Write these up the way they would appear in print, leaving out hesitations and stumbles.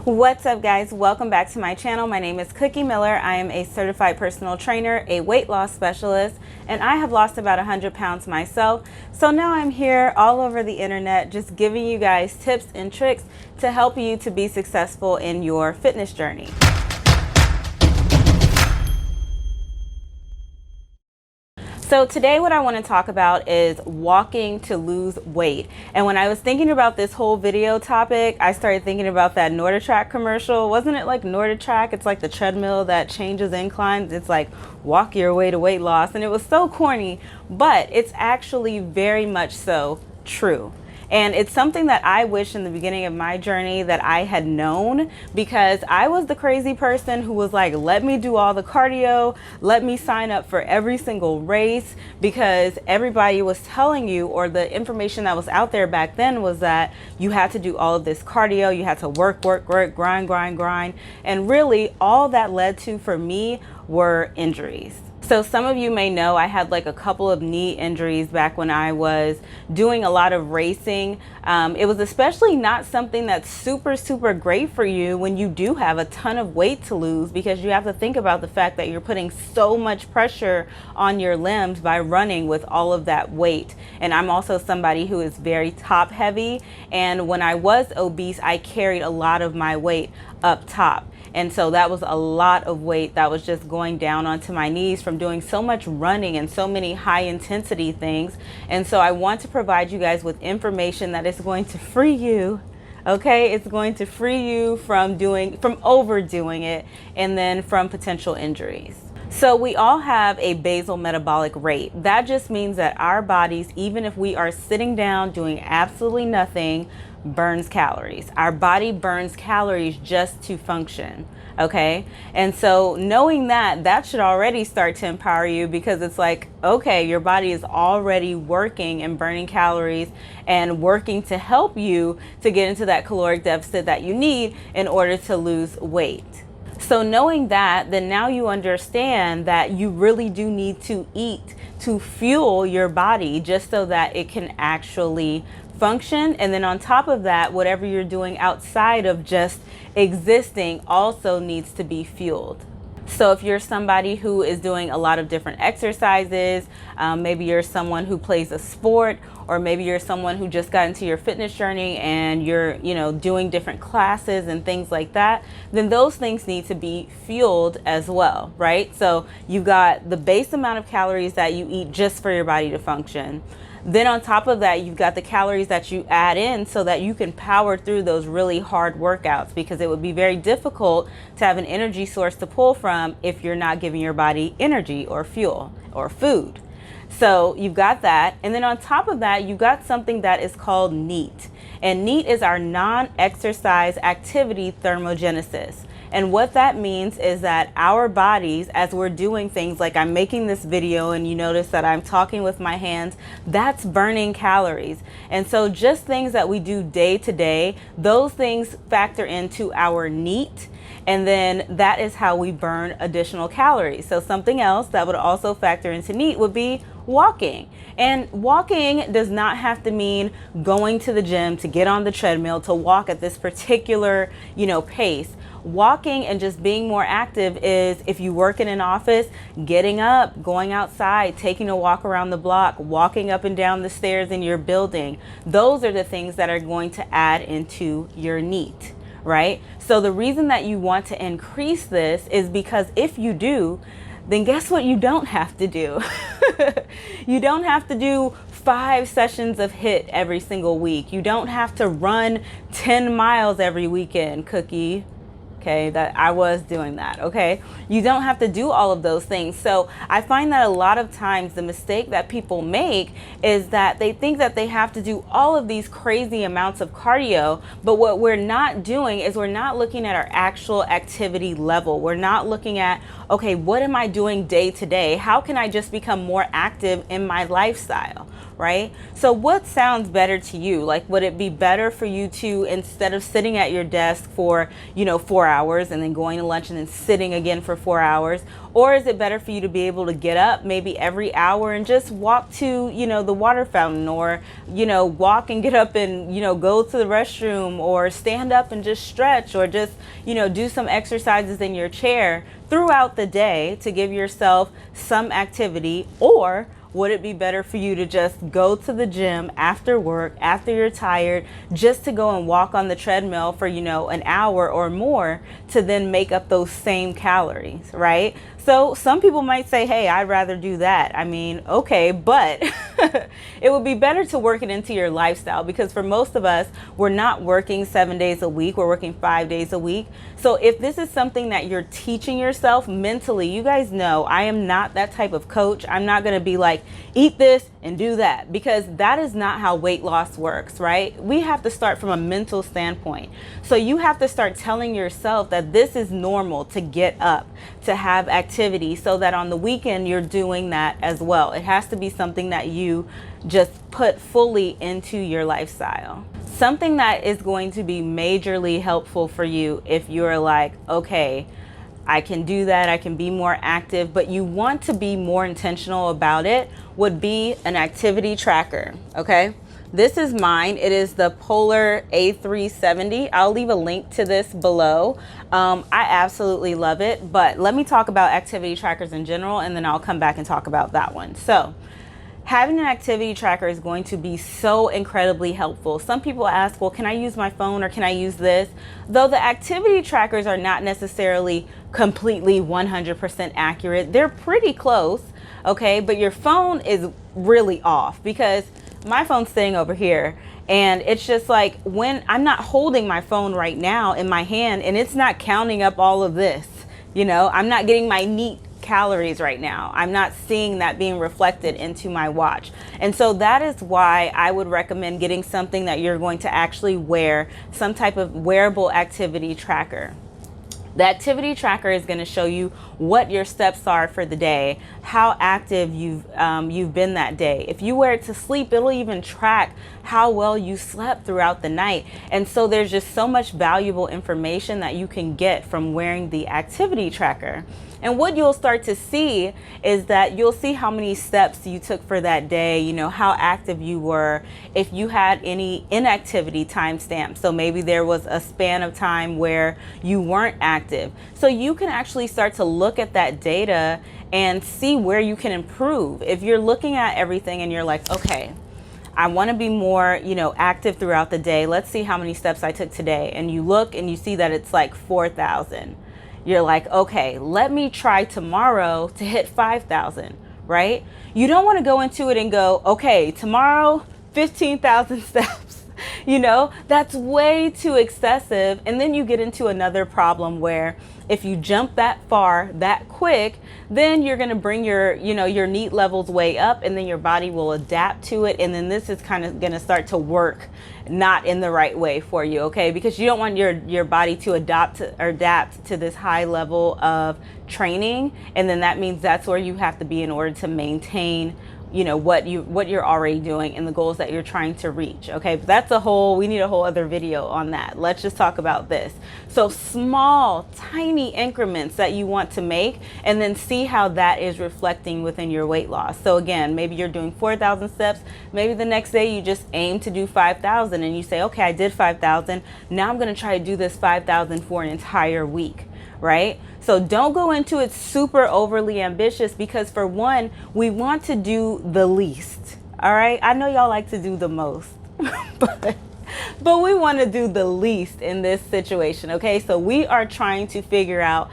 What's up, guys? Welcome back to my channel. My name is Cookie Miller. I am a certified personal trainer, a weight loss specialist, and I have lost about 100 pounds myself. So now I'm here all over the internet just giving you guys tips and tricks to help you to be successful in your fitness journey. So today what I want to talk about is walking to lose weight. And when I was thinking about this whole video topic, I started thinking about that NordicTrack commercial. Wasn't it like NordicTrack? It's like the treadmill that changes inclines. It's like walk your way to weight loss. And it was so corny, but it's actually very much so true. And it's something that I wish in the beginning of my journey that I had known, because I was the crazy person who was like, let me do all the cardio, let me sign up for every single race, because everybody was telling you, or the information that was out there back then was that you had to do all of this cardio, you had to work, grind. And really all that led to for me were injuries. So some of you may know I had like a couple of knee injuries back when I was doing a lot of racing. It was especially not something that's super great for you when you do have a ton of weight to lose, because you have to think about the fact that you're putting so much pressure on your limbs by running with all of that weight. And I'm also somebody who is very top heavy, and when I was obese, I carried a lot of my weight up top. And so that was a lot of weight that was just going down onto my knees from doing so much running and so many high intensity things. And so I want to provide you guys with information that is going to free you. Okay, it's going to free you from overdoing it, and then from potential injuries. So we all have a basal metabolic rate. That just means that our bodies, even if we are sitting down doing absolutely nothing, burns calories. Our body burns calories just to function. Okay, and so knowing that should already start to empower you, because it's like, okay, your body is already working and burning calories and working to help you to get into that caloric deficit that you need in order to lose weight. So knowing that, then now you understand that you really do need to eat to fuel your body just so that it can actually function. And then on top of that, whatever you're doing outside of just existing also needs to be fueled. So if you're somebody who is doing a lot of different exercises, maybe you're someone who plays a sport, or maybe you're someone who just got into your fitness journey and you're, doing different classes and things like that, then those things need to be fueled as well, right? So you've got the base amount of calories that you eat just for your body to function. Then on top of that, you've got the calories that you add in so that you can power through those really hard workouts, because it would be very difficult to have an energy source to pull from if you're not giving your body energy or fuel or food. So you've got that. And then on top of that, you've got something that is called NEAT. And NEAT is our non-exercise activity thermogenesis. And what that means is that our bodies, as we're doing things like I'm making this video and you notice that I'm talking with my hands, that's burning calories. And so just things that we do day to day, those things factor into our NEAT. And then that is how we burn additional calories. So something else that would also factor into NEAT would be walking. And walking does not have to mean going to the gym to get on the treadmill to walk at this particular, pace. Walking and just being more active is, if you work in an office, getting up, going outside, taking a walk around the block, walking up and down the stairs in your building. Those are the things that are going to add into your NEAT, right? So the reason that you want to increase this is because if you do, then guess what you don't have to do? You don't have to do 5 sessions of HIIT every single week. You don't have to run 10 miles every weekend, Cookie. Okay, that I was doing that. Okay, you don't have to do all of those things. So I find that a lot of times the mistake that people make is that they think that they have to do all of these crazy amounts of cardio, but what we're not doing is we're not looking at our actual activity level. We're not looking at, okay, what am I doing day to day? How can I just become more active in my lifestyle? right? So what sounds better to you? Like, would it be better for you to, instead of sitting at your desk for, 4 hours and then going to lunch and then sitting again for 4 hours? Or is it better for you to be able to get up maybe every hour and just walk to, the water fountain, or, walk and get up and, go to the restroom, or stand up and just stretch, or just, do some exercises in your chair throughout the day to give yourself some activity? Or would it be better for you to just go to the gym after work, after you're tired, just to go and walk on the treadmill for, an hour or more to then make up those same calories, right? So some people might say, hey, I'd rather do that. I mean, okay, but it would be better to work it into your lifestyle, because for most of us, we're not working 7 days a week, we're working 5 days a week. So if this is something that you're teaching yourself mentally, you guys know I am not that type of coach. I'm not going to be like, eat this and do that, because that is not how weight loss works, right? We have to start from a mental standpoint. So you have to start telling yourself that this is normal to get up, to have activity, so that on the weekend you're doing that as well. It has to be something that you just put fully into your lifestyle. Something that is going to be majorly helpful for you if you're like, okay, I can do that, I can be more active, but you want to be more intentional about it, would be an activity tracker, okay? This is mine. It is the Polar A370. I'll leave a link to this below. I absolutely love it, but let me talk about activity trackers in general, and then I'll come back and talk about that one. So having an activity tracker is going to be so incredibly helpful. Some people ask, well, can I use my phone, or can I use this? Though the activity trackers are not necessarily completely 100% accurate, they're pretty close, okay? But your phone is really off, because my phone's sitting over here, and it's just like, when I'm not holding my phone right now in my hand, and it's not counting up all of this, I'm not getting my neat calories right now. I'm not seeing that being reflected into my watch. And so that is why I would recommend getting something that you're going to actually wear, some type of wearable activity tracker. The activity tracker is going to show you what your steps are for the day, how active you've been that day. If you wear it to sleep, it'll even track how well you slept throughout the night. And so there's just so much valuable information that you can get from wearing the activity tracker. And what you'll start to see is that you'll see how many steps you took for that day, how active you were, if you had any inactivity timestamp. So maybe there was a span of time where you weren't active. So you can actually start to look at that data and see where you can improve. If you're looking at everything and you're like, okay, I want to be more, active throughout the day. Let's see how many steps I took today. And you look and you see that it's like 4,000. You're like, okay, let me try tomorrow to hit 5,000, right? You don't want to go into it and go, okay, tomorrow, 15,000 steps. That's way too excessive. And then you get into another problem where if you jump that far, that quick, then you're going to bring your NEAT levels way up, and then your body will adapt to it. And then this is kind of going to start to work not in the right way for you, okay? Because you don't want your body to adapt to this high level of training. And then that means that's where you have to be in order to maintain what you're already doing and the goals that you're trying to reach. Okay, but we need a whole other video on that. Let's just talk about this. So small, tiny increments that you want to make, and then see how that is reflecting within your weight loss. So again, maybe you're doing 4,000 steps. Maybe the next day you just aim to do 5,000, and you say, okay, I did 5,000. Now I'm going to try to do this 5,000 for an entire week, right? So don't go into it super overly ambitious, because for one, we want to do the least. All right. I know y'all like to do the most, but we want to do the least in this situation. Okay. So we are trying to figure out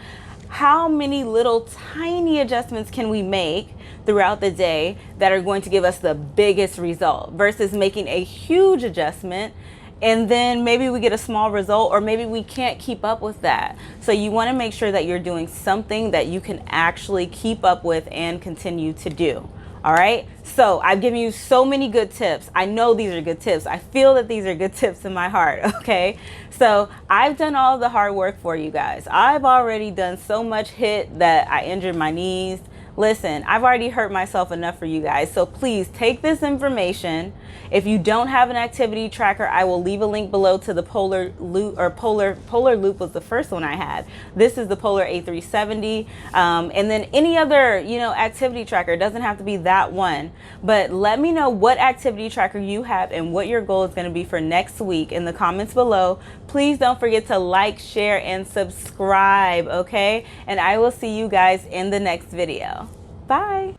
how many little tiny adjustments can we make throughout the day that are going to give us the biggest result, versus making a huge adjustment and then maybe we get a small result, or maybe we can't keep up with that. So you want to make sure that you're doing something that you can actually keep up with and continue to do. All right. So I've given you so many good tips. I know these are good tips. I feel that these are good tips in my heart. Okay. So I've done all the hard work for you guys. I've already done so much HIIT that I injured my knees. Listen, I've already hurt myself enough for you guys, so please take this information. If you don't have an activity tracker, I will leave a link below to the Polar Loop, or Polar Loop was the first one I had. This is the Polar A370, and then any other, activity tracker. It doesn't have to be that one, but let me know what activity tracker you have and what your goal is going to be for next week in the comments below. Please don't forget to like, share, and subscribe, okay? And I will see you guys in the next video. Bye.